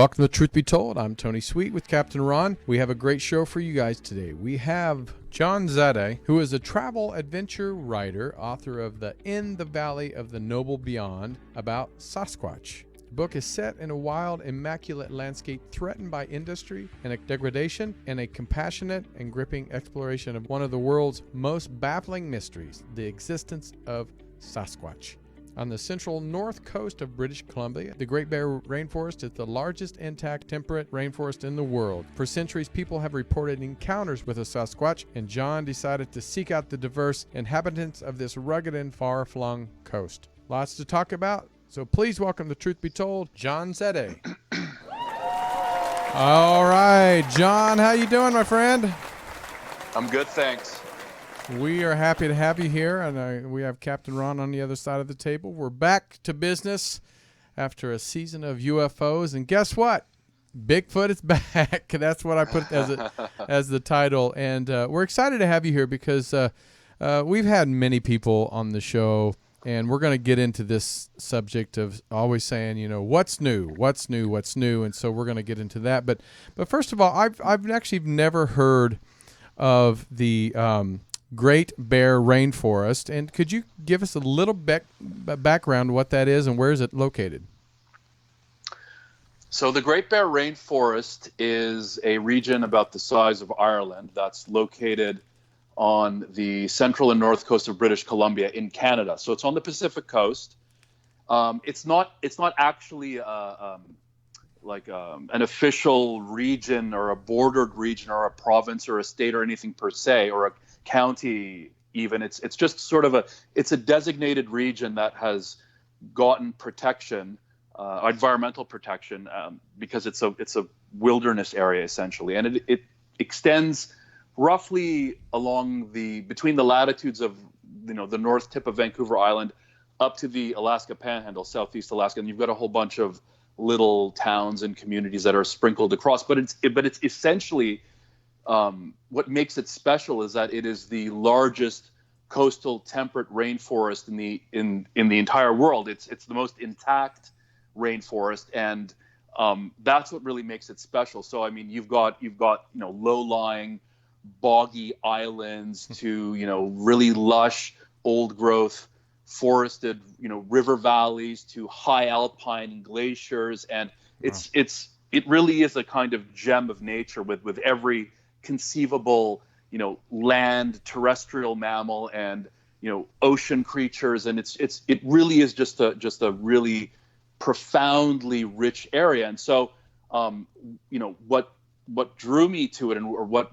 Welcome to Truth Be Told. I'm Tony Sweet with Captain Ron. We have a great show for you guys today. We have John Zada, who is a travel adventure writer, author of the In the Valley of the Noble Beyond about Sasquatch. The book is set in a wild, immaculate landscape threatened by industry and degradation, and a compassionate and gripping exploration of one of the world's most baffling mysteries, the existence of Sasquatch. On the central north coast of British Columbia, the Great Bear Rainforest is the largest intact temperate rainforest in the world. For centuries, people have reported encounters with a Sasquatch, and John decided to seek out the diverse inhabitants of this rugged and far-flung coast. Lots to talk about, so please welcome to Truth Be Told, John Zada. All right, John, how you doing, my friend? I'm good, thanks. We are happy to have you here, and we have Captain Ron on the other side of the table. We're back to business after a season of UFOs, and guess what? Bigfoot is back. That's what I put as the title, and we're excited to have you here because we've had many people on the show, and we're going to get into this subject of always saying, you know, what's new, and so we're going to get into that. But first of all, I've actually never heard of the Great Bear Rainforest, and could you give us a little background what that is and where is it located? So the Great Bear Rainforest is a region about the size of Ireland that's located on the central and north coast of British Columbia in Canada. So it's on the Pacific coast. It's not actually an official region or a bordered region or a province or a state or anything per se, or a county even. It's just sort of it's a designated region that has gotten protection, environmental protection, because it's a wilderness area essentially, and it extends roughly along between the latitudes of the north tip of Vancouver Island up to the Alaska Panhandle, southeast Alaska, and you've got a whole bunch of little towns and communities that are sprinkled across. But it's essentially what makes it special is that it is the largest coastal temperate rainforest in the entire world. It's the most intact rainforest, and that's what really makes it special. So I mean, you've got low-lying, boggy islands to really lush, old-growth, forested river valleys to high alpine glaciers, and it really is a kind of gem of nature with every conceivable land, terrestrial mammal, and ocean creatures, and it really is just a really profoundly rich area. And so what drew me to it, or what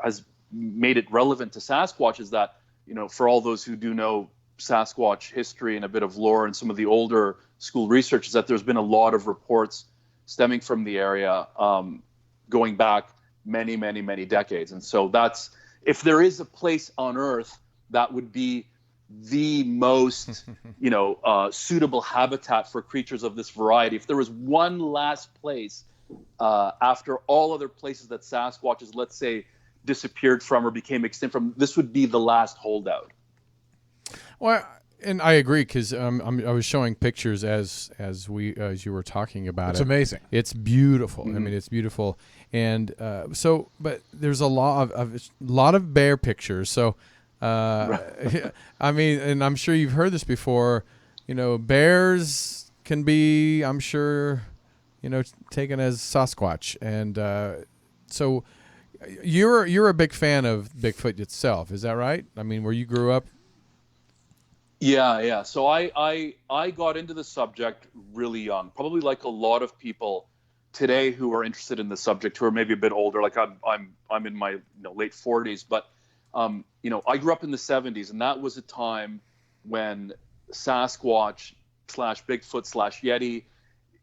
has made it relevant to Sasquatch, is that for all those who do know Sasquatch history and a bit of lore and some of the older school research, is that there's been a lot of reports stemming from the area going back many, many, many decades. And so that's, if there is a place on Earth that would be the most suitable habitat for creatures of this variety, if there was one last place after all other places that Sasquatch has, let's say, disappeared from or became extinct from, this would be the last holdout. Well, and I agree, because I was showing pictures as you were talking about it. It's amazing. It's beautiful. Mm-hmm. I mean, it's beautiful, and but there's a lot of bear pictures. So, right. I mean, and I'm sure you've heard this before. Bears can be, I'm sure, taken as Sasquatch, and so you're a big fan of Bigfoot itself. Is that right? I mean, where you grew up. Yeah. So I got into the subject really young, probably like a lot of people today who are interested in the subject, who are maybe a bit older. Like I'm in my late 40s, but I grew up in the 70s, and that was a time when Sasquatch / Bigfoot / Yeti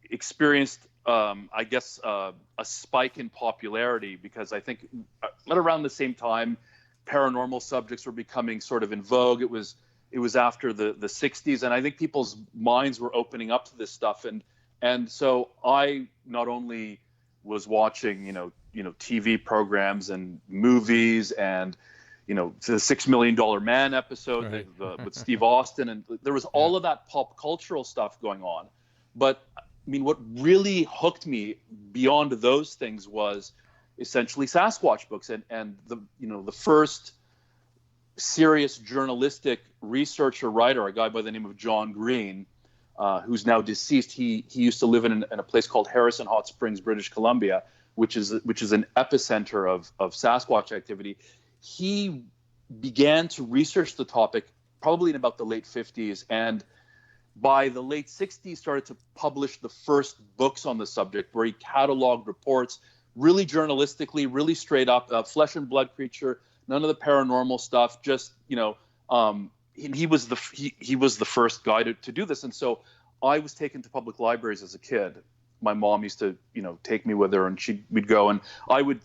experienced a spike in popularity, because I think at around the same time paranormal subjects were becoming sort of in vogue. It was after the 60s, and I think people's minds were opening up to this stuff, and so I not only was watching TV programs and movies, and the $6 Million Man episode, right, with Steve Austin, and there was all of that pop cultural stuff going on. But mean, what really hooked me beyond those things was essentially Sasquatch books, and the first serious journalistic researcher writer, a guy by the name of John Green, who's now deceased. He used to live in a place called Harrison Hot Springs, British Columbia, which is an epicenter of Sasquatch activity. He began to research the topic probably in about the late 50s, and by the late 60s started to publish the first books on the subject, where he cataloged reports really journalistically, really straight up, flesh and blood creature, none of the paranormal stuff, just he was the first guy to do this. And so I was taken to public libraries as a kid. My mom used to take me with her, and we'd go, and I would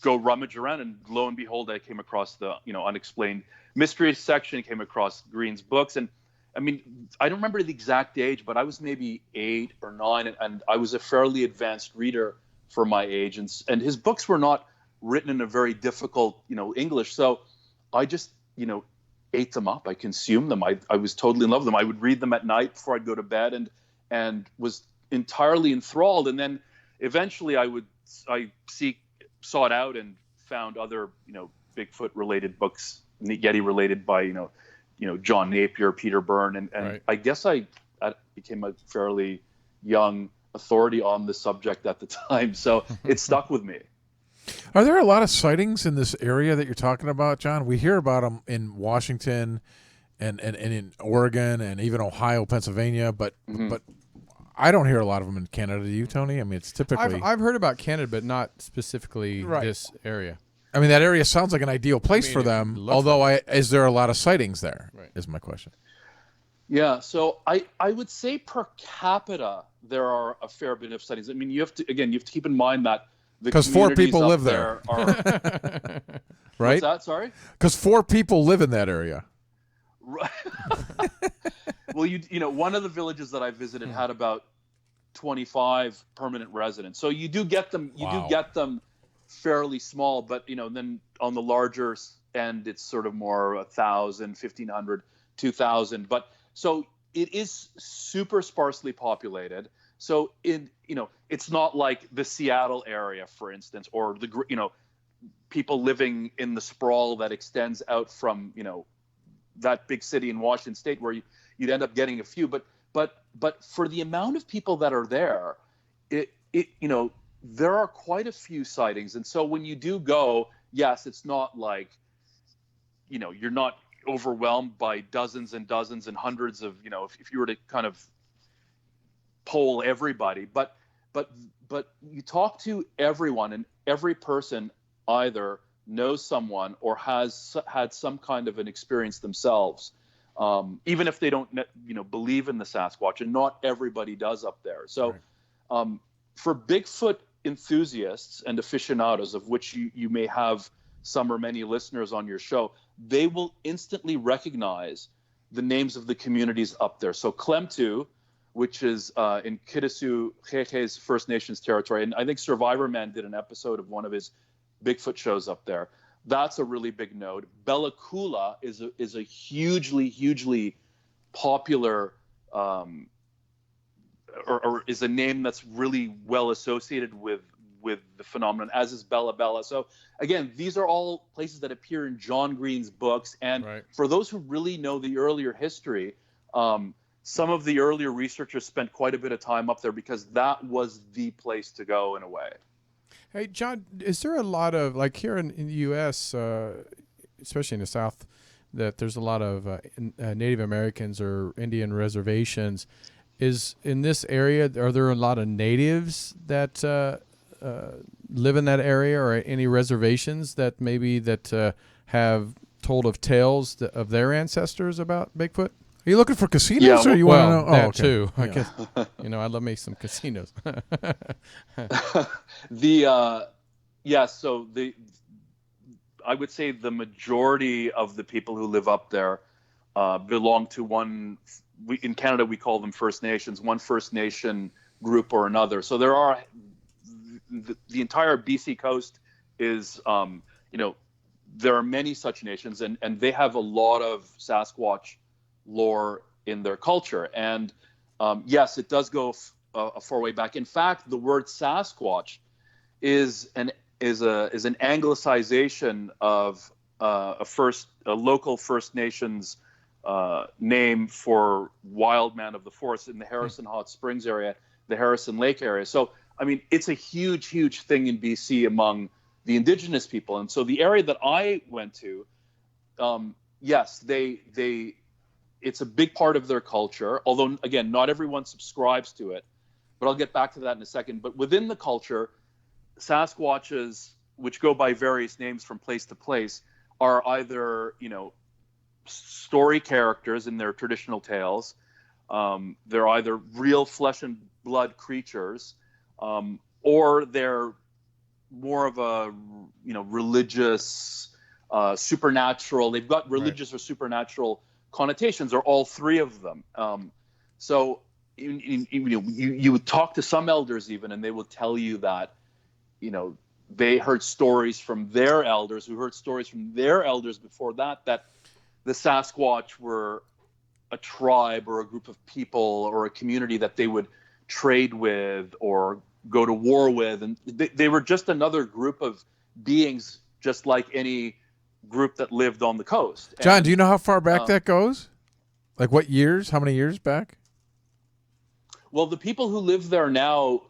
go rummage around, and lo and behold, I came across the unexplained mysteries section, came across Green's books. And I mean, I don't remember the exact age, but I was maybe 8 or 9, and I was a fairly advanced reader for my age, and his books were not written in a very difficult English, so I just ate them up. I consumed them. I was totally in love with them. I would read them at night before I'd go to bed, and was entirely enthralled. And then eventually I sought out and found other Bigfoot related books, Yeti related by John Napier, Peter Byrne, and right. I guess I became a fairly young authority on the subject at the time, so it stuck with me. Are there a lot of sightings in this area that you're talking about, John? We hear about them in Washington and in Oregon and even Ohio, Pennsylvania, but I don't hear a lot of them in Canada. Do you, Tony? I mean, it's typically... I've heard about Canada, but not specifically Right. this area. I mean, that area sounds like an ideal place for them, although is there a lot of sightings there, Right. is my question. Yeah, so I would say per capita there are a fair bit of sightings. I mean, you have to keep in mind that because 4 people live there, are, right? What's that? Sorry. Because 4 people live in that area. Right. Well, one of the villages that I visited had about 25 permanent residents. So you do get them. You do get them fairly small, but then on the larger end, it's sort of more 1,000, 1,500, 2,000. But so it is super sparsely populated. So it's not like the Seattle area, for instance, or the people living in the sprawl that extends out from that big city in Washington State, where you'd end up getting a few. But for the amount of people that are there, there are quite a few sightings. And so when you do go, yes, it's not like you're not overwhelmed by dozens and dozens and hundreds of if you were to kind of poll everybody, but you talk to everyone, and every person either knows someone or has had some kind of an experience themselves, even if they don't believe in the Sasquatch, and not everybody does up there. So right. For Bigfoot enthusiasts and aficionados, of which you may have some or many listeners on your show, they will instantly recognize the names of the communities up there. So Klemtu, which is in Kitasoo Jeje's First Nations territory, and I think Survivor Man did an episode of one of his Bigfoot shows up there. That's a really big node. Bella Coola is a hugely popular, or is a name that's really well associated with the phenomenon, as is Bella Bella. So again, these are all places that appear in John Green's books. And right. For those who really know the earlier history, some of the earlier researchers spent quite a bit of time up there because that was the place to go in a way. Hey, John, is there a lot of, like here in the U.S., especially in the South, that there's a lot of Native Americans or Indian reservations? Is in this area, are there a lot of natives that live in that area, or any reservations that have told of tales of their ancestors about Bigfoot? Are you looking for casinos, or you want to know? That okay. too. I guess I love me some casinos. So I would say the majority of the people who live up there belong to one. In Canada, we call them First Nations. One First Nation group or another. So there are the entire BC coast is there are many such nations, and they have a lot of Sasquatch lore in their culture. And yes, it does go a foray back. In fact, the word Sasquatch is an anglicization of a local First Nations name for wild man of the forest in the Harrison Hot Springs area, the Harrison Lake area. So, I mean, it's a huge, huge thing in BC among the Indigenous people. And so the area that I went to, yes, it's a big part of their culture, although, again, not everyone subscribes to it. But I'll get back to that in a second. But within the culture, Sasquatches, which go by various names from place to place, are either, story characters in their traditional tales. They're either real flesh and blood creatures, or they're more of a, religious, supernatural. They've got religious or supernatural connotations, or all three of them. So you would talk to some elders even, and they will tell you that, they heard stories from their elders who heard stories from their elders before that the Sasquatch were a tribe or a group of people or a community that they would trade with or go to war with. And they were just another group of beings, just like any group that lived on the coast. John, do you know how far back that goes? Like what years? How many years back? Well, the people who live there now,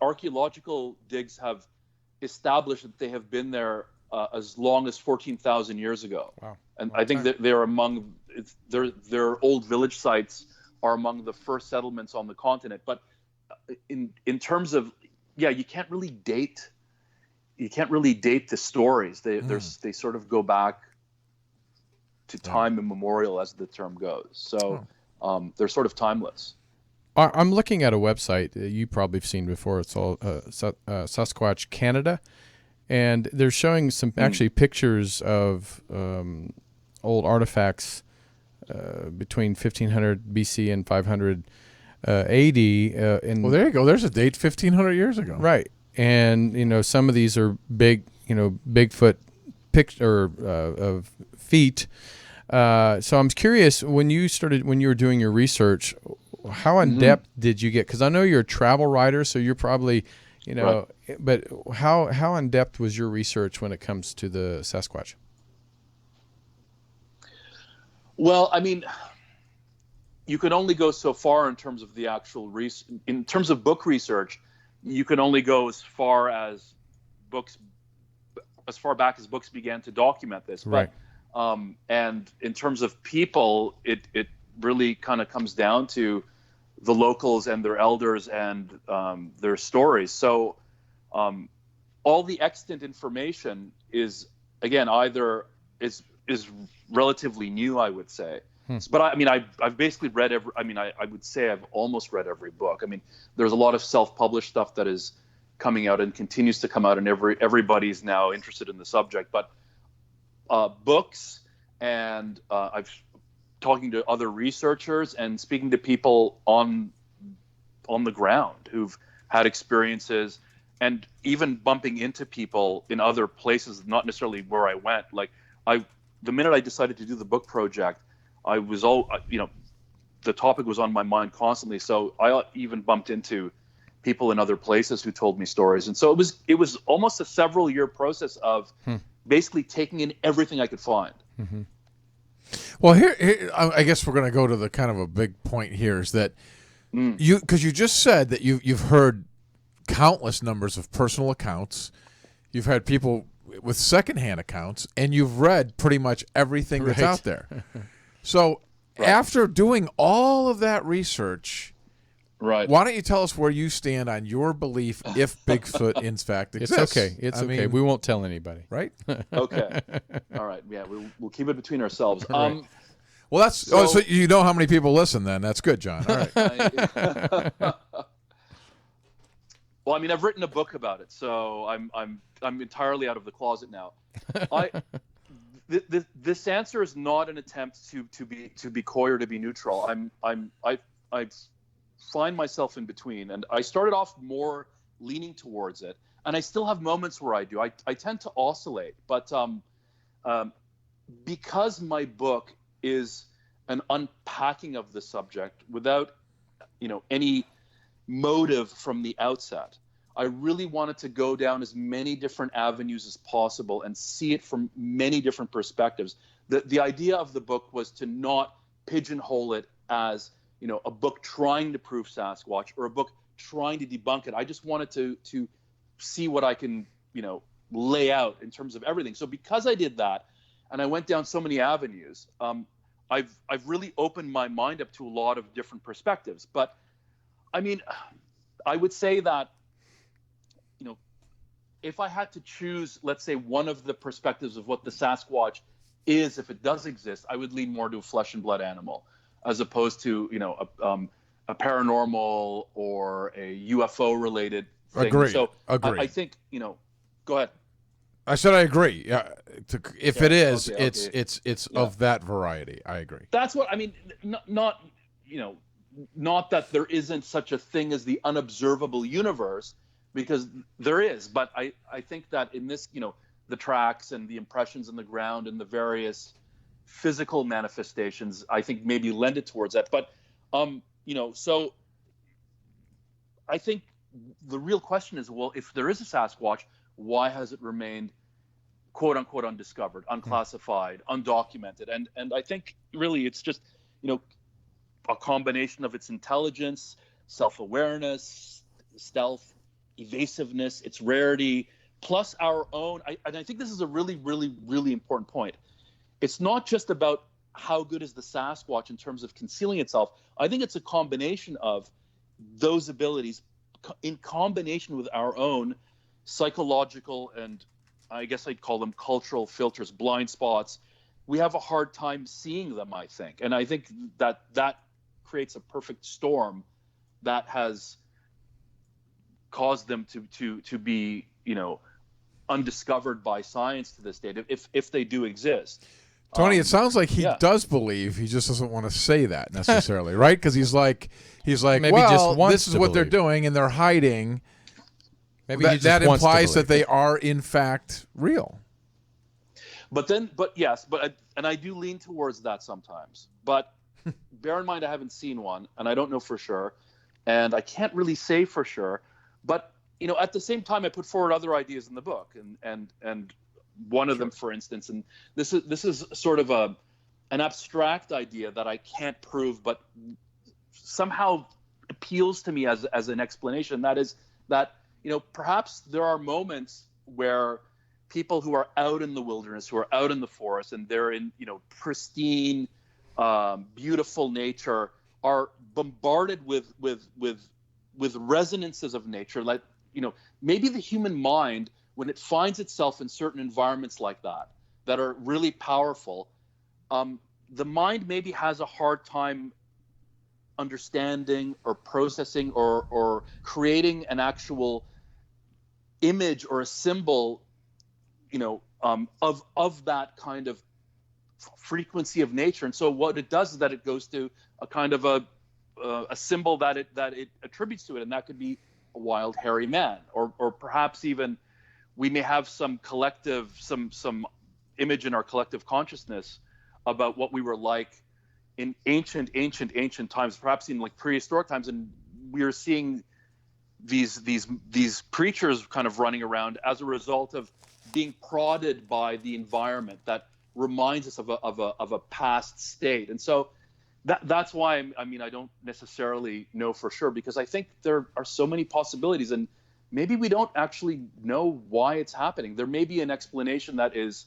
archaeological digs have established that they have been there as long as 14,000 years ago. Wow. And I think that they're among their old village sites are among the first settlements on the continent. But in terms of, you can't really date the stories. They sort of go back to time immemorial, as the term goes. So they're sort of timeless. I'm looking at a website that you probably have seen before. It's all Sasquatch Canada, and they're showing some actually pictures of old artifacts between 1500 BC and 500 AD. Well, there you go. There's a date 1,500 years ago. Right, and some of these are big, Bigfoot picture of feet. So I'm curious, when you were doing your research, how in depth did you get? Because I know you're a travel writer, so you're probably, right. But how in depth was your research when it comes to the Sasquatch? Well, I mean, you can only go so far in terms of the actual in terms of book research. You can only go as far back as books began to document this. Right. But and in terms of people, it really kind of comes down to the locals and their elders and their stories. So all the extant information is, again, either is relatively new, I would say. But I mean, I've basically read I would say I've almost read every book. I mean, there's a lot of self-published stuff that is coming out and continues to come out, and everybody's now interested in the subject. But books, and I've talking to other researchers and speaking to people on the ground who've had experiences, and even bumping into people in other places, not necessarily where I went. Like the minute I decided to do the book project, I was the topic was on my mind constantly. So I even bumped into people in other places who told me stories. And so it was almost a several year process of basically taking in everything I could find. Mm-hmm. Well, here I guess we're going to go to the kind of a big point here is that because you just said that you've heard countless numbers of personal accounts, you've had people with secondhand accounts, and you've read pretty much everything that's out there. So after doing all of that research, why don't you tell us where you stand on your belief if Bigfoot in fact exists? It's okay. We won't tell anybody. Right? Okay. All right. Yeah, we'll keep it between ourselves. Right. Well, that's so you know how many people listen. Then that's good, John. All right. Well, I mean, I've written a book about it, so I'm entirely out of the closet now. This answer is not an attempt to be coy or to be neutral. I find myself in between, and I started off more leaning towards it, and I still have moments where I do. I tend to oscillate, but because my book is an unpacking of the subject without any motive from the outset. I really wanted to go down as many different avenues as possible and see it from many different perspectives. The idea of the book was to not pigeonhole it as, a book trying to prove Sasquatch or a book trying to debunk it. I just wanted to see what I can, lay out in terms of everything. So because I did that, and I went down so many avenues, I've really opened my mind up to a lot of different perspectives. But I mean, I would say that, if I had to choose, let's say, one of the perspectives of what the Sasquatch is, if it does exist, I would lean more to a flesh and blood animal, as opposed to, a paranormal or a UFO related thing. Agree. So Agree. I think, go ahead. I said I agree. Yeah, if it is, okay. it's of that variety. I agree. That's what I mean. Not that there isn't such a thing as the unobservable universe, because there is. But I think that in this, the tracks and the impressions in the ground and the various physical manifestations, I think maybe lend it towards that. But so I think the real question is, well, if there is a Sasquatch, why has it remained quote unquote undiscovered, unclassified, undocumented? And I think really it's just, a combination of its intelligence, self-awareness, stealth, evasiveness, its rarity, plus our own. And I think this is a really, really, really important point. It's not just about how good is the Sasquatch in terms of concealing itself. I think it's a combination of those abilities in combination with our own psychological and, I guess I'd call them, cultural filters, blind spots. We have a hard time seeing them, I think. And I think that creates a perfect storm that has caused them to be, undiscovered by science to this date, if they do exist. Tony, it sounds like he yeah. does believe. He just doesn't want to say that necessarily, right? Because he's like, Maybe well, just wants this is to what they're believe. doing, and they're hiding. Maybe he just that wants to implies that believe. they are in fact real. But I do lean towards that sometimes. But bear in mind, I haven't seen one, and I don't know for sure, and I can't really say for sure. But at the same time, I put forward other ideas in the book, and one of them, for instance, and this is sort of an abstract idea that I can't prove, but somehow appeals to me as an explanation. That is that perhaps there are moments where people who are out in the wilderness, who are out in the forest, and they're in pristine, beautiful nature, are bombarded with resonances of nature. Like maybe the human mind, when it finds itself in certain environments like that are really powerful, the mind maybe has a hard time understanding or processing or creating an actual image or a symbol, of that kind of frequency of nature. And so what it does is that it goes to a kind of a symbol that it attributes to it, and that could be a wild hairy man, or perhaps even we may have some image in our collective consciousness about what we were like in ancient times, perhaps in like prehistoric times, and we are seeing these creatures kind of running around as a result of being prodded by the environment that reminds us of a past state. And so that's why I don't necessarily know for sure, because I think there are so many possibilities, and maybe we don't actually know why it's happening. There may be an explanation that is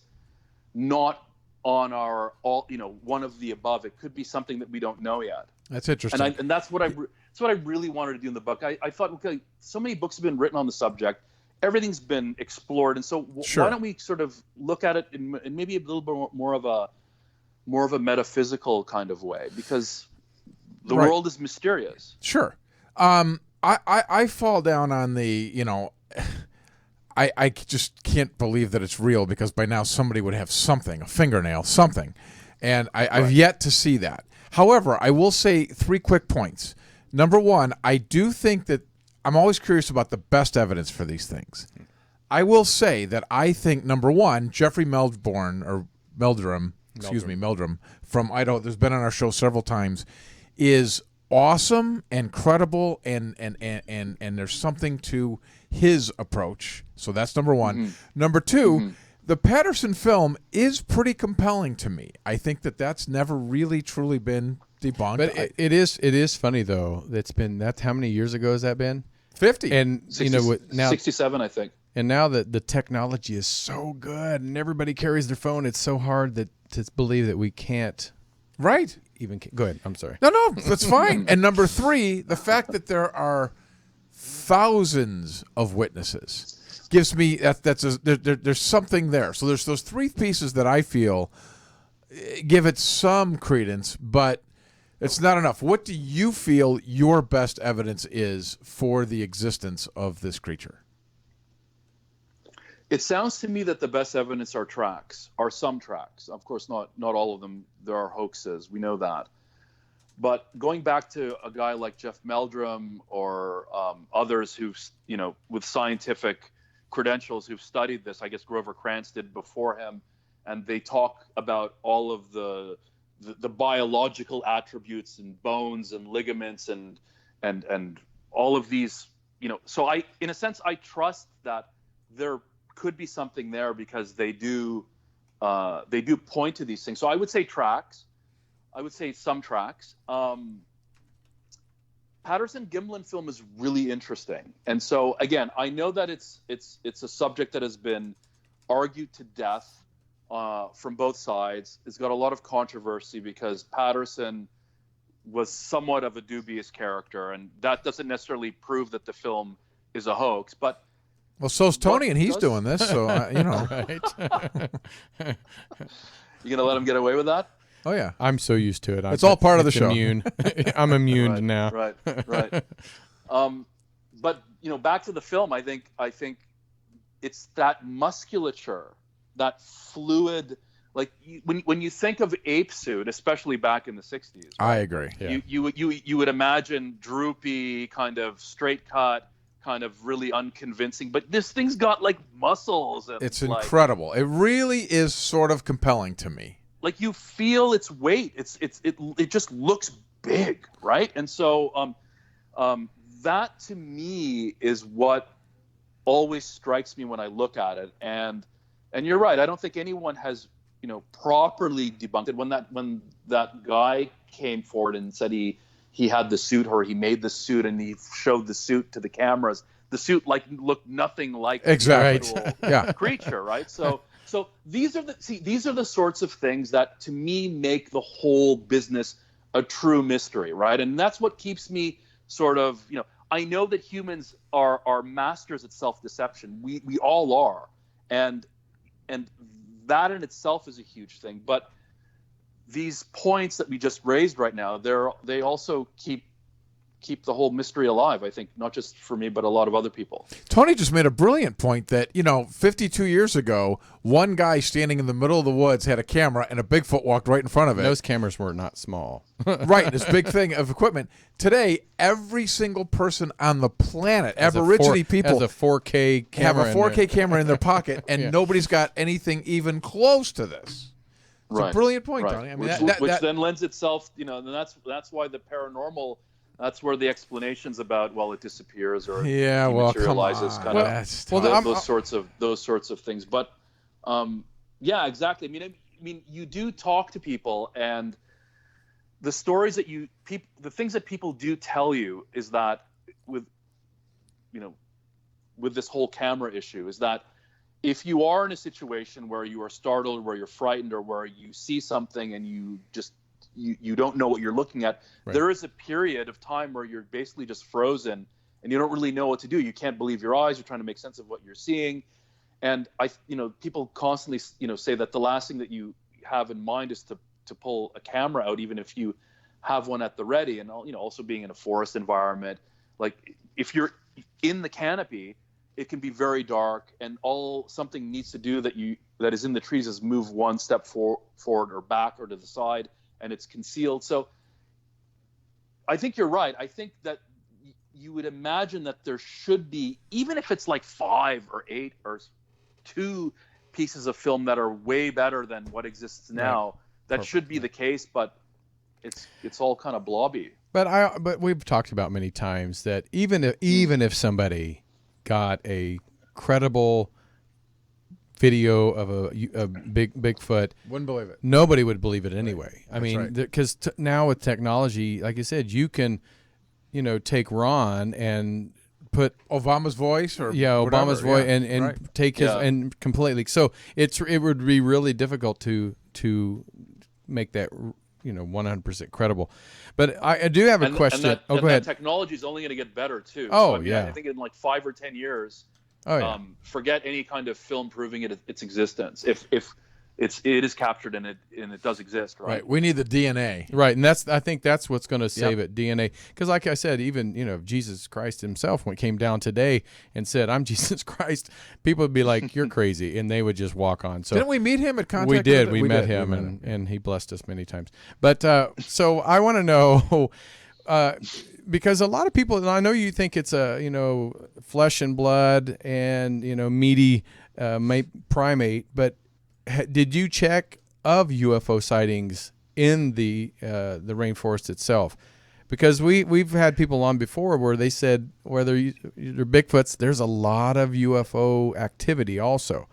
not on our one of the above. It could be something that we don't know yet. That's interesting. And that's what I really wanted to do in the book. I thought, okay, so many books have been written on the subject, everything's been explored, and so why don't we sort of look at it in maybe a little bit more of a metaphysical kind of way, because the world is mysterious. Sure. I fall down on the, I just can't believe that it's real, because by now somebody would have something, a fingernail, something. And I've yet to see that. However, I will say 3 quick points. Number one, I do think that I'm always curious about the best evidence for these things. I will say that I think, number one, Jeffrey Meldrum from Idaho, there's been on our show several times, is awesome and credible, and there's something to his approach. So that's number one. Number two, the Patterson film is pretty compelling to me. I think that's never really truly been debunked. But it is funny though. That's how many years ago has that been? 50. And 60, now 67, I think. And now that the technology is so good and everybody carries their phone, it's so hard to believe that we can't. Right. Go ahead. I'm sorry. No, that's fine. And number three, the fact that there are thousands of witnesses gives me there's something there. So there's those three pieces that I feel give it some credence, but it's not enough. What do you feel your best evidence is for the existence of this creature? It sounds to me that the best evidence are some tracks. Of course, not all of them. There are hoaxes. We know that. But going back to a guy like Jeff Meldrum or others who've, with scientific credentials who've studied this, I guess Grover Krantz did before him, and they talk about all of the biological attributes and bones and ligaments and all of these, So in a sense, I trust that there could be something there because they do point to these things. So I would say tracks. I would say some tracks. Patterson Gimlin film is really interesting, and so again, I know that it's a subject that has been argued to death from both sides. It's got a lot of controversy because Patterson was somewhat of a dubious character, and that doesn't necessarily prove that the film is a hoax. But well, so's Tony, and he's doing this, so Right. You gonna let him get away with that? Oh yeah, I'm so used to it. It's all part of the show. Immune. I'm immune now. Right. But back to the film. I think it's that musculature, that fluid. Like when you think of ape suit, especially back in the 60s. Right? I agree. Yeah. You would imagine droopy, kind of straight cut, kind of really unconvincing. But this thing's got like muscles. And it's incredible. It really is sort of compelling to me. Like you feel its weight. It just looks big, right? And so that to me is what always strikes me when I look at it. And you're right. I don't think anyone has properly debunked it. When that guy came forward and said he had the suit, or he made the suit, and he showed the suit to the cameras, the suit looked nothing like exactly the actual creature, right? So these are the sorts of things that to me make the whole business a true mystery, right? And that's what keeps me sort of, I know that humans are masters at self-deception. We all are. And that in itself is a huge thing. But these points that we just raised right now, they also keep the whole mystery alive, I think, not just for me, but a lot of other people. Tony just made a brilliant point that, 52 years ago, one guy standing in the middle of the woods had a camera and a Bigfoot walked right in front of it. Those cameras were not small. Right, this big thing of equipment. Today, every single person on the planet, Aborigine people, has a 4K camera have a 4K camera in their pocket, and nobody's got anything even close to this. It's a brilliant point, Tony. I mean, which then lends itself, and that's why the paranormal. That's where the explanations about it disappears or dematerializes, kind of those sorts of things. But exactly. I mean, you do talk to people, and the stories that the things that people do tell you is that with this whole camera issue is that if you are in a situation where you are startled, where you're frightened, or where you see something and you just you don't know what you're looking at, right. There is a period of time where you're basically just frozen and you don't really know what to do. You can't believe your eyes. You're trying to make sense of what you're seeing. And people constantly, say that the last thing that you have in mind is to pull a camera out, even if you have one at the ready. And, also being in a forest environment, like if you're in the canopy, it can be very dark, and all something needs to do that is in the trees is move one step forward or back or to the side, and it's concealed. So I think you're right. I think that you would imagine that there should be, even if it's like 5 or 8 or 2 pieces of film that are way better than what exists now, right. That should be the case, but it's all kind of blobby. But we've talked about many times that even if somebody got a credible video of a Bigfoot, Wouldn't believe it. nobody would believe it anyway. I That's mean, right. because now with technology, like you said, you can, take Ron and put Obama's voice or Obama's whatever. voice and Right. take his Yeah. and completely. So it would be really difficult to make that 100% credible. But I do have a question. Go That ahead. technology is only going to get better too. Oh, So, I mean, yeah. I think in like 5 or 10 years, Oh yeah. forget any kind of film proving its existence. If it is captured and it does exist, right? Right. We need the DNA. Right, and I think that's what's going to save it, DNA. Because, like I said, even if Jesus Christ Himself, when it came down today and said, "I'm Jesus Christ," people would be like, "You're crazy," and they would just walk on. So Didn't we meet him at Contact? we did. With We it? met him, and He blessed us many times. But so I want to know. Because a lot of people, and I know you think it's a flesh and blood and meaty primate, but did you check of UFO sightings in the rainforest itself? Because we've had people on before where they said whether they're Bigfoots, there's a lot of UFO activity also.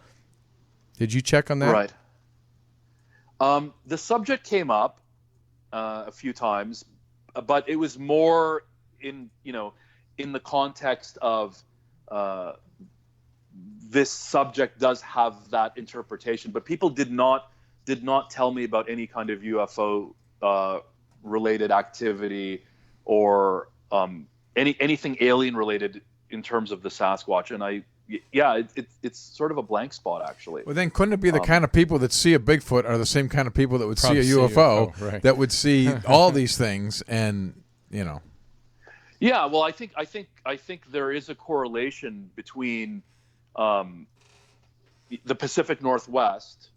Did you check on that? Right. The subject came up a few times, but it was more in the context of this subject does have that interpretation, but people did not tell me about any kind of UFO related activity or anything alien related in terms of the Sasquatch. And it's sort of a blank spot actually. Well, then couldn't it be the kind of people that see a Bigfoot are the same kind of people that would see Probably a see a UFO, UFO, right. that would see all these things and Yeah, well, I think there is a correlation between the Pacific Northwest,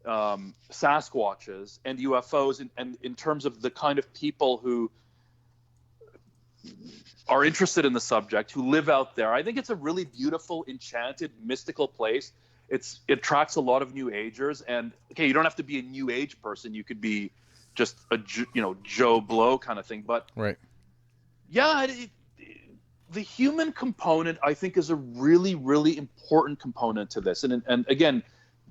Sasquatches, and UFOs, and in terms of the kind of people who are interested in the subject, who live out there. I think it's a really beautiful, enchanted, mystical place. It attracts a lot of New Agers, and you don't have to be a New Age person. You could be just a Joe Blow kind of thing, but Right. yeah, the human component, I think, is a really, really important component to this. And again,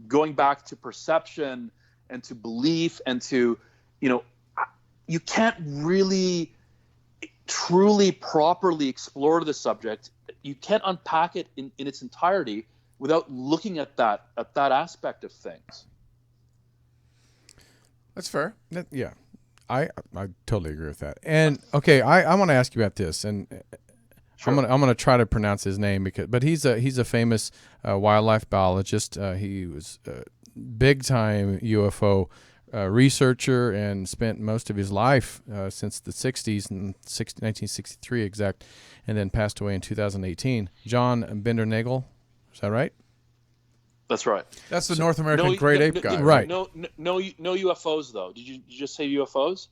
going back to perception and to belief and to, you can't really truly properly explore the subject. You can't unpack it in its entirety without looking at that aspect of things. that's fair. Yeah. I totally agree with that. And okay, I want to ask you about this, and Sure. I'm gonna try to pronounce his name but he's a famous wildlife biologist. He was a big time UFO researcher and spent most of his life since the 60s, 1963 exact, and then passed away in 2018. John Bindernagel, is that right? That's right. That's the North American great ape guy. Right. No UFOs though. Did you just say UFOs?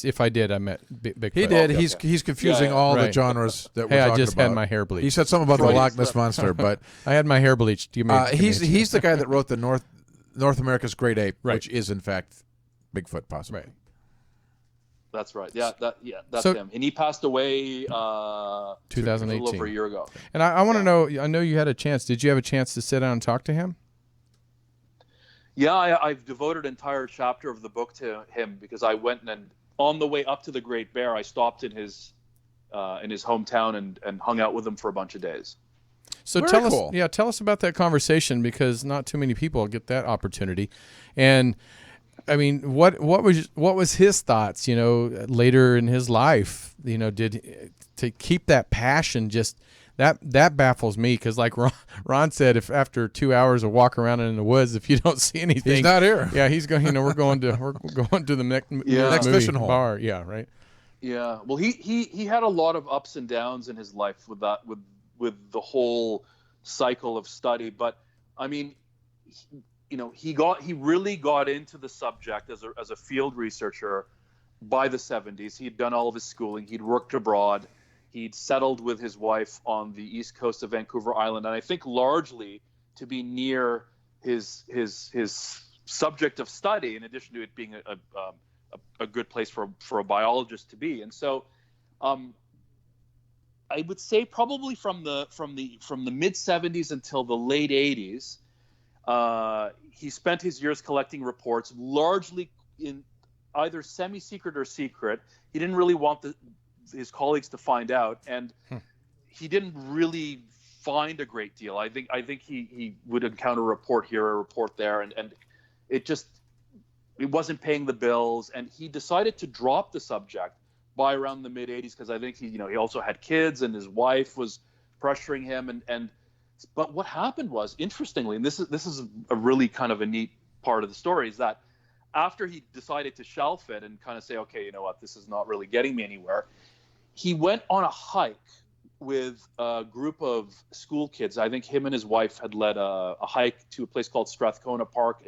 If I did, I meant Bigfoot. He did. Okay, He's confusing Yeah, all the right. genres that we're Hey, talking I just about. had my hair bleached. He said something about the Right. Loch Ness monster, but I had my hair bleached. he's the guy that wrote the North America's great ape, Right. which is in fact Bigfoot, possibly. Right. That's right. That's So- him. And he passed away 2018. a little over a year ago. And I want to know, I know you had a chance. Did you have a chance to sit down and talk to him? Yeah, I've devoted an entire chapter of the book to him because I went and on the way up to the Great Bear, I stopped in his hometown and hung out with him for a bunch of days. So Very cool. tell us about that conversation, because not too many people get that opportunity. And I mean, what was his thoughts, later in his life, to keep that passion, just that baffles me, because like Ron said, if after 2 hours of walk around in the woods, if you don't see anything, He's not here. Yeah, he's going. We're going to the next Next movie fishing hole. bar. Yeah, right. Yeah, well, he had a lot of ups and downs in his life with the whole cycle of study. But I mean, he really got into the subject as a field researcher by the 70s. He'd done all of his schooling. He'd worked abroad. He'd settled with his wife on the east coast of Vancouver Island, and I think largely to be near his subject of study, in addition to it being a good place for a biologist to be. And so I would say probably from the mid 70s until the late 80s, he spent his years collecting reports, largely in either semi-secret or secret. He didn't really want his colleagues to find out, and he didn't really find a great deal. I think he would encounter a report here, a report there, and it wasn't paying the bills, and he decided to drop the subject by around the mid 80s, because I think he also had kids, and his wife was pressuring him, but what happened was, interestingly, and this is a really kind of a neat part of the story, is that after he decided to shelf it and kind of say, okay, you know what, this is not really getting me anywhere, he went on a hike with a group of school kids. I think him and his wife had led a hike to a place called Strathcona Park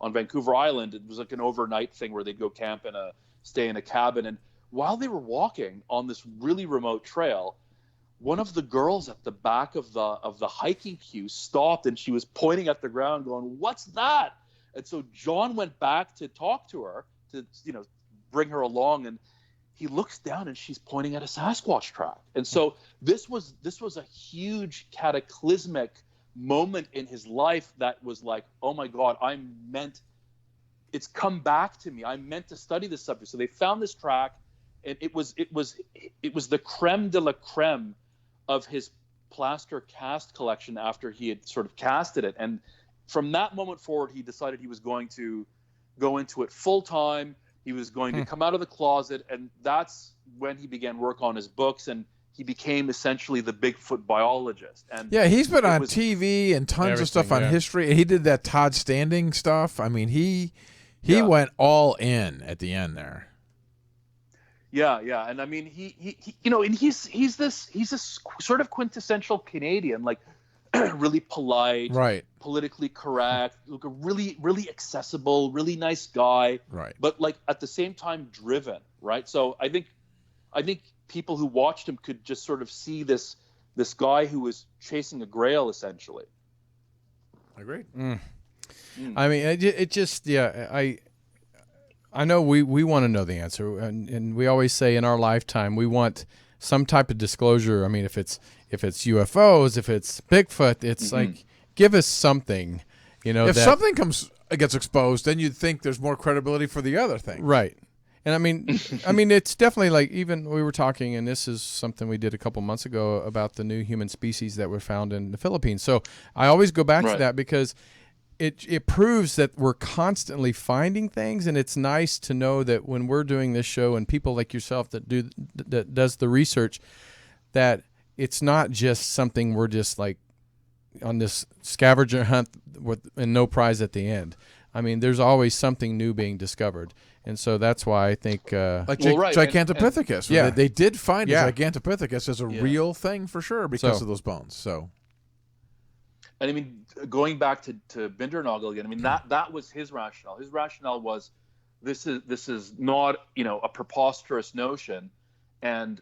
on Vancouver Island. It was like an overnight thing where they'd go camp and stay in a cabin. And while they were walking on this really remote trail, one of the girls at the back of the hiking queue stopped, and she was pointing at the ground going, "What's that?" And so John went back to talk to her, to bring her along, and he looks down and she's pointing at a Sasquatch track. And so this was a huge cataclysmic moment in his life that was like, oh my God, it's come back to me. I'm meant to study this subject. So they found this track, and it was the creme de la creme of his plaster cast collection after he had sort of casted it. And from that moment forward, he decided he was going to go into it full time. He was going to come out of the closet, and that's when he began work on his books, and he became essentially the Bigfoot biologist. And yeah, he's been on TV and tons of stuff on history. He did that Todd Standing stuff. I mean, he went all in at the end there. Yeah, and I mean, he's this sort of quintessential Canadian, like really polite, right, politically correct, like a really, really accessible, really nice guy, right, but like at the same time driven, right? So I think people who watched him could just sort of see this guy who was chasing a grail, essentially. Agreed. I mean, it just, I know we want to know the answer, and we always say in our lifetime we want some type of disclosure. I mean, if it's UFOs, if it's Bigfoot, it's like, give us something, If something gets exposed, then you'd think there's more credibility for the other thing, right? And I mean, it's definitely like, even we were talking, and this is something we did a couple months ago about the new human species that were found in the Philippines. So I always go back to that, because it proves that we're constantly finding things, and it's nice to know that when we're doing this show, and people like yourself that does the research, that it's not just something we're just like on this scavenger hunt and no prize at the end. I mean, there's always something new being discovered. And so that's why I think Gigantopithecus. They did find a Gigantopithecus as a real thing for sure because of those bones. So, and I mean, going back to Bindernagel again, I mean, that was his rationale. His rationale was, this is not a preposterous notion, and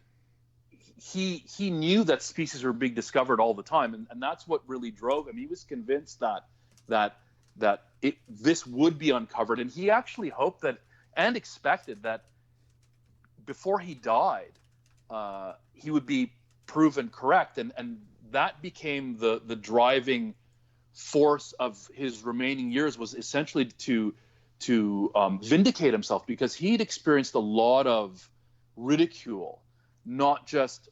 he knew that species were being discovered all the time, and that's what really drove him. He was convinced that this would be uncovered, and he actually hoped that and expected that before he died, he would be proven correct, and that became the driving force of his remaining years, was essentially to vindicate himself, because he'd experienced a lot of ridicule, not just,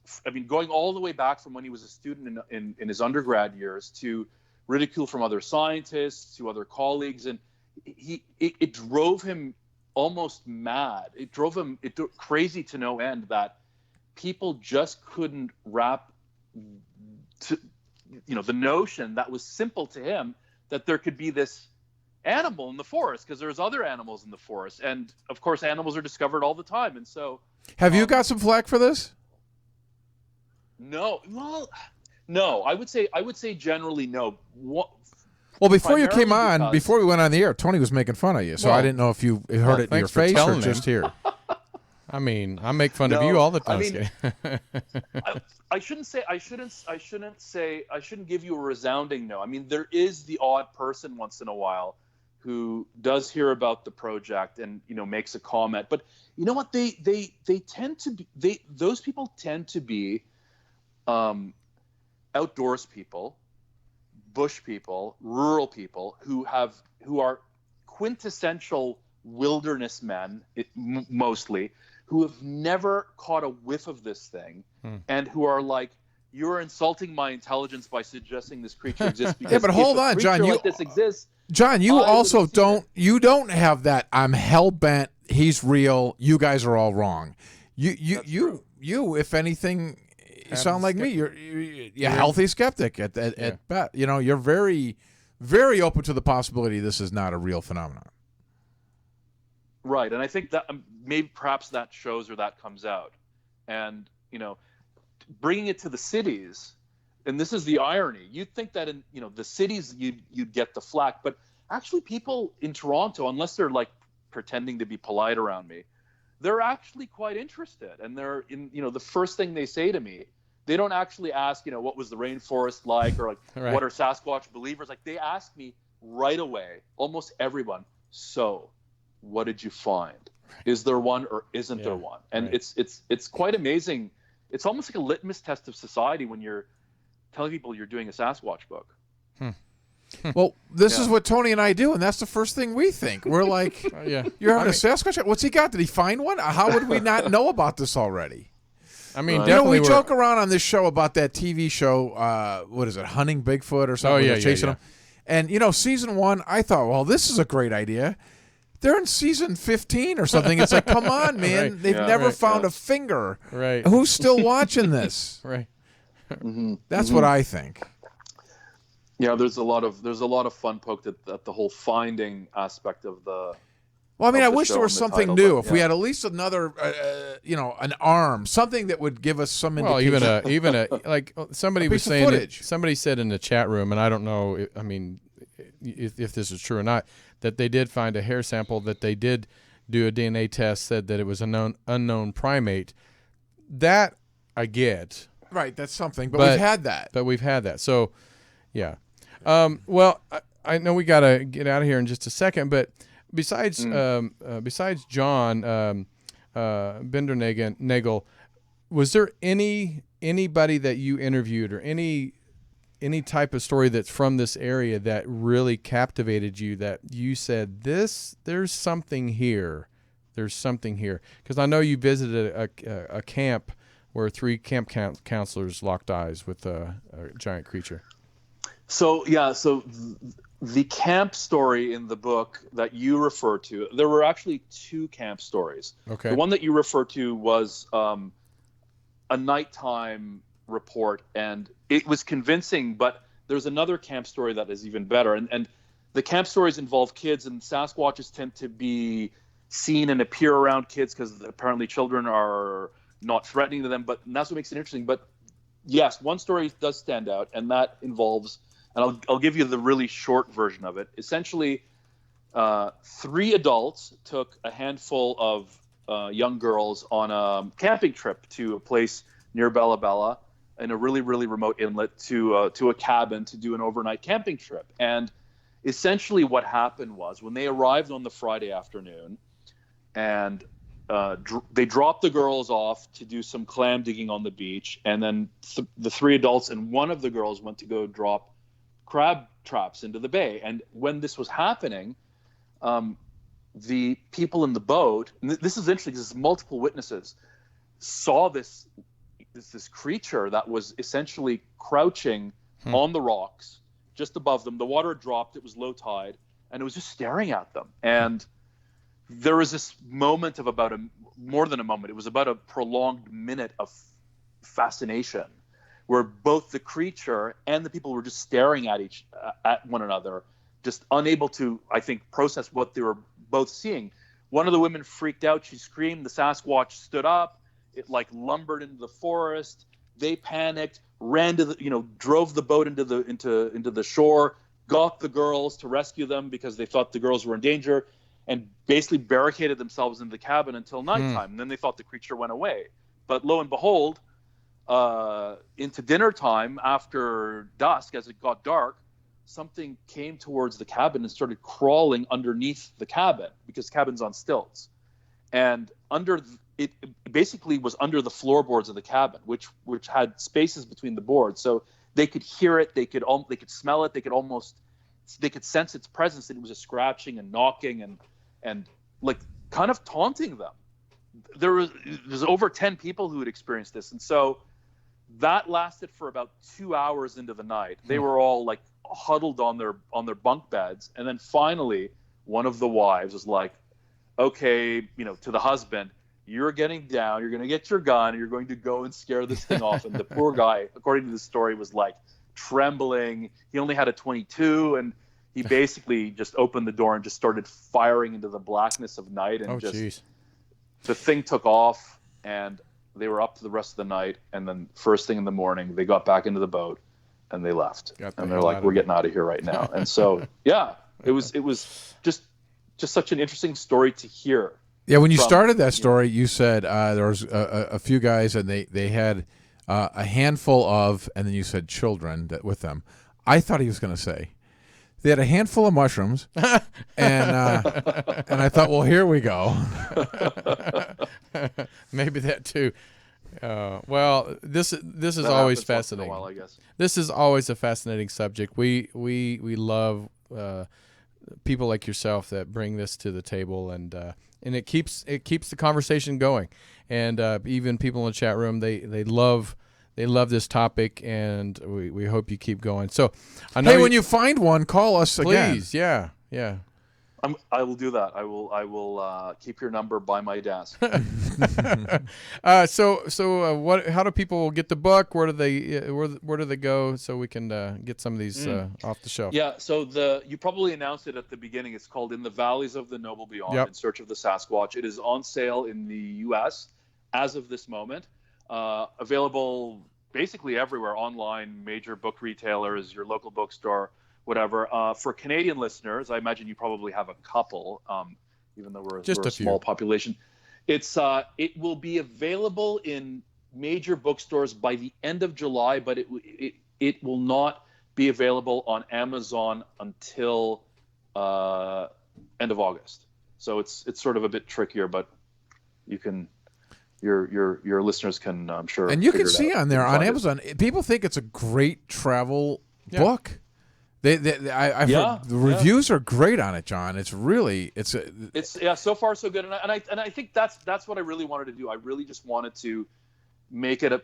going all the way back from when he was a student in his undergrad years, to ridicule from other scientists, to other colleagues, and it drove him almost mad. It drove crazy to no end that people just couldn't wrap the notion that was simple to him, that there could be this animal in the forest, because there's other animals in the forest, and of course animals are discovered all the time. And so have you got some flack for this? No. Well, no, I would say generally no. Well, before you came on, before we went on the air, Tony was making fun of you, so I didn't know if you heard it in your face or just here. I mean, I make fun of you all the time. I shouldn't give you a resounding no. I mean, there is the odd person once in a while who does hear about the project and, you know, makes a comment. But you know what, they tend to be, those people tend to be outdoors people, bush people, rural people who are quintessential wilderness men, mostly, who have never caught a whiff of this thing, and who are like, you're insulting my intelligence by suggesting this creature exists. Because yeah, but hold on, John. Like this exists, John, you also don't have that. I'm hell bent. He's real. You guys are all wrong. You, if anything, you sound like me. You're a healthy skeptic at best. You know, you're very, very open to the possibility this is not a real phenomenon. Right, and I think that maybe perhaps that shows or that comes out, and you know, bringing it to the cities, and this is the irony. You'd think that in, you know, the cities you'd get the flack, but actually people in Toronto, unless they're like pretending to be polite around me, they're actually quite interested, and they're in, you know, the first thing they say to me, they don't actually ask, you know, what was the rainforest like, or like right. What are Sasquatch believers like. They ask me right away, almost everyone, so what did you find? Is there one or isn't there one? And right. it's quite amazing. It's almost like a litmus test of society when you're telling people you're doing a Sasquatch book. Well, this is what Tony and I do, and that's the first thing we think. We're like, you're having a Sasquatch? What's he got? Did he find one? How would we not know about this already? I mean, you know, we joke around on this show about that TV show, what is it, Hunting Bigfoot or something? Oh, yeah, chasing him. And, you know, season 1, I thought, well, this is a great idea. They're in season 15 or something. It's like, come on, man. Right. They've never found a finger. Right. Who's still watching this? Right. That's what I think. Yeah, there's a lot of fun poked at the whole finding aspect of the. Well, I mean, I wish there was something new. If we had at least another, you know, an arm, something that would give us some indication. Well, even a like somebody was saying. Somebody said in the chat room, and I don't know. I mean, if this is true or not, that they did find a hair sample, that they did do a DNA test, said that it was an unknown primate. That I get. Right, that's something, but we've had that. But we've had that. So, yeah. Well, I know we got to get out of here in just a second, but besides John Bindernagel, was there anybody that you interviewed or any type of story that's from this area that really captivated you, that you said, there's something here? There's something here. Because I know you visited a camp where 3 camp counselors locked eyes with a giant creature. So, the camp story in the book that you refer to, there were actually 2 camp stories. Okay. The one that you refer to was a nighttime report, and it was convincing, but there's another camp story that is even better. And the camp stories involve kids, and Sasquatches tend to be seen and appear around kids because apparently children are not threatening to them, but that's what makes it interesting. But yes, one story does stand out, and that involves, and I'll give you the really short version of it. Essentially, 3 adults took a handful of young girls on a camping trip to a place near Bella Bella in a really, really remote inlet to a cabin to do an overnight camping trip. And essentially what happened was, when they arrived on the Friday afternoon, and they dropped the girls off to do some clam digging on the beach, and then the 3 adults and one of the girls went to go drop crab traps into the bay. And when this was happening, the people in the boat, and this is interesting because multiple witnesses saw this creature that was essentially crouching on the rocks just above them. The water had dropped, it was low tide, and it was just staring at them. And there was this moment of more than a moment. It was about a prolonged minute of fascination, where both the creature and the people were just staring at one another, just unable to, I think, process what they were both seeing. One of the women freaked out. She screamed. The Sasquatch stood up. It like lumbered into the forest. They panicked, ran to drove the boat into the shore, got the girls to rescue them because they thought the girls were in danger, and basically barricaded themselves in the cabin until nighttime. And then they thought the creature went away. But lo and behold, into dinner time, after dusk, as it got dark, something came towards the cabin and started crawling underneath the cabin, because the cabin's on stilts. And it basically was under the floorboards of the cabin, which had spaces between the boards. So they could hear it, they could smell it, they could sense its presence, and it was just scratching and knocking and like kind of taunting them. There's over 10 people who had experienced this. And so that lasted for about 2 hours into the night. They were all like huddled on their bunk beds. And then finally, one of the wives was like, okay, to the husband, you're getting down, you're going to get your gun, and you're going to go and scare this thing off. And the poor guy, according to the story, was like trembling. He only had a 22, and he basically just opened the door and just started firing into the blackness of night. And the thing took off, and they were up to the rest of the night. And then first thing in the morning, they got back into the boat and they left. And they're like, we're getting out of here right now. And so, yeah, it was just such an interesting story to hear. Yeah, when you started that story, you said there was a few guys, and they had a handful of, and then you said children with them. I thought he was going to say they had a handful of mushrooms, and I thought, well, here we go. Maybe that too. Well, this is always fascinating. I guess. This is always a fascinating subject. We love people like yourself that bring this to the table, and it keeps the conversation going. And even people in the chat room, they love this topic, and we hope you keep going. So, when you find one, call us again. Please, yeah. I will do that. I will keep your number by my desk. So how do people get the book? Where do they go so we can get some of these off the shelf? Yeah. So you probably announced it at the beginning. It's called In the Valleys of the Noble Beyond: In Search of the Sasquatch. It is on sale in the U.S. as of this moment. Available basically everywhere, online, major book retailers, your local bookstore, whatever. For Canadian listeners, I imagine you probably have a couple, even though we're a small population. It will be available in major bookstores by the end of July, but it will not be available on Amazon until end of August. So it's sort of a bit trickier, but you can. Your listeners can, I'm sure. And you can see on there on Amazon, people think it's a great travel book. I've heard the reviews are great on it, John. It's really so far so good, and I think that's what I really wanted to do. I really just wanted to make it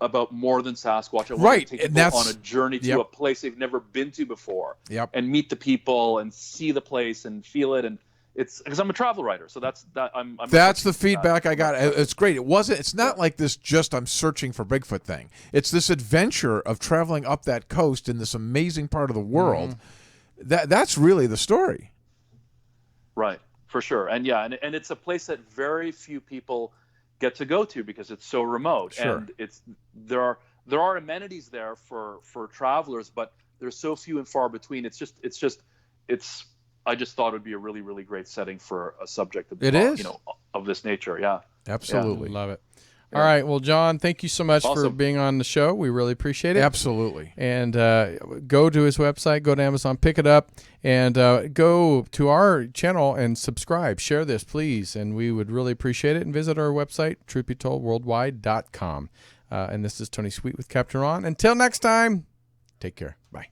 about more than Sasquatch. I wanted to take people on a journey to a place they've never been to before, and meet the people and see the place and feel it. And it's because I'm a travel writer, so that's the feedback I got. It's great. It's not like this I'm searching for Bigfoot thing. It's this adventure of traveling up that coast in this amazing part of the world. That's really the story. Right, for sure. And and it's a place that very few people get to go to because it's so remote. Sure. And there are amenities there for travelers, but there's so few and far between. I just thought it would be a really, really great setting for a subject of this nature. Yeah. Absolutely. Love it. All right. Well, John, thank you so much for being on the show. We really appreciate it. Absolutely. And go to his website, go to Amazon, pick it up, and go to our channel and subscribe. Share this, please. And we would really appreciate it. And visit our website, truthbetoldworldwide.com. And this is Tony Sweet with Captain Ron. Until next time, take care. Bye.